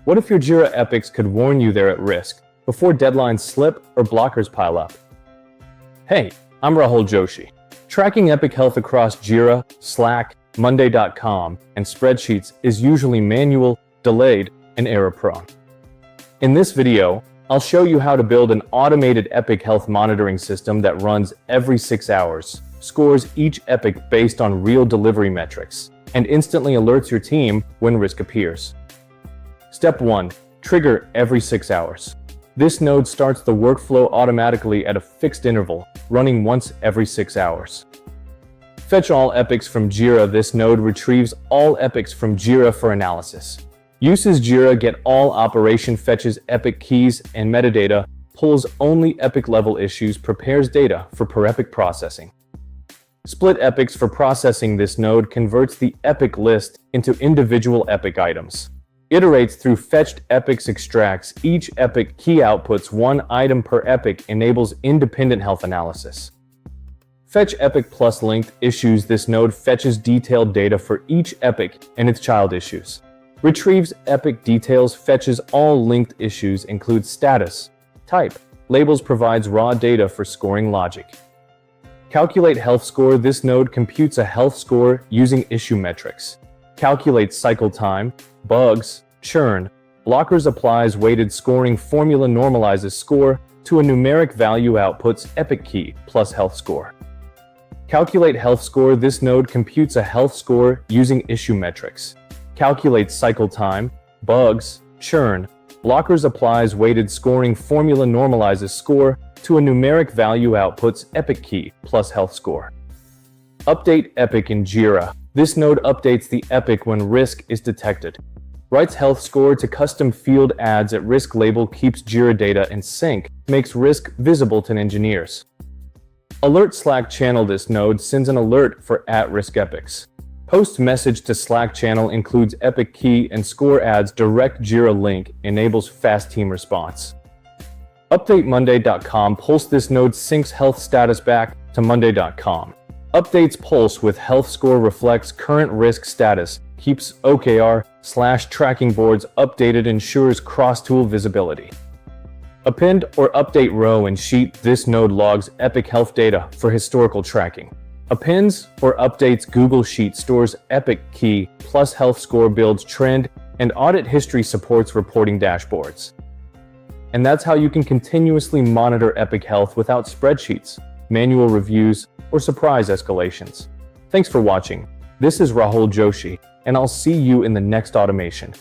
What if your Jira Epics could warn you they're at risk before deadlines slip or blockers pile up? Hey, I'm Rahul Joshi. Tracking Epic health across Jira, Slack, Monday.com, and spreadsheets is usually manual, delayed, and error-prone. In this video, I'll show you how to build an automated Epic health monitoring system that runs every 6 hours, scores each Epic based on real delivery metrics, and instantly alerts your team when risk appears. Step 1. Trigger every 6 hours. This node starts the workflow automatically at a fixed interval, running once every 6 hours. Fetch all epics from Jira. This node retrieves all epics from Jira for analysis. Uses Jira get all operation, fetches epic keys and metadata, pulls only epic level issues, prepares data for per epic processing. Split epics for processing. This node converts the epic list into individual epic items. Iterates through fetched epics, extracts each epic key, outputs one item per epic, enables independent health analysis. Fetch epic plus linked issues. This node fetches detailed data for each epic and its child issues. Retrieves epic details, fetches all linked issues, includes status, type, labels, provides raw data for scoring logic. Calculate health score. This node computes a health score using issue metrics. Calculates cycle time, bugs, churn, blockers, applies weighted scoring formula, normalizes score to a numeric value, outputs epic key plus health score. Calculate health score. This node computes a health score using issue metrics. Calculates cycle time, bugs, churn, blockers, applies weighted scoring formula, normalizes score to a numeric value, outputs epic key plus health score. Update epic in Jira. This node updates the epic when risk is detected. Writes health score to custom field, adds at risk label, keeps Jira data in sync, makes risk visible to engineers. Alert Slack channel. This node sends an alert for at-risk epics. Post message to Slack channel, includes epic key and score, adds direct Jira link, enables fast team response. Update Monday.com Pulse. This node syncs health status back to Monday.com. Updates Pulse with health score, reflects current risk status, keeps OKR/tracking boards updated, ensures cross-tool visibility. Append or update row and sheet. This node logs epic health data for historical tracking. Appends or updates Google Sheet, stores epic key plus health score, builds trend and audit history, supports reporting dashboards. And that's how you can continuously monitor epic health without spreadsheets, manual reviews, or surprise escalations. Thanks for watching. This is Rahul Joshi, and I'll see you in the next automation.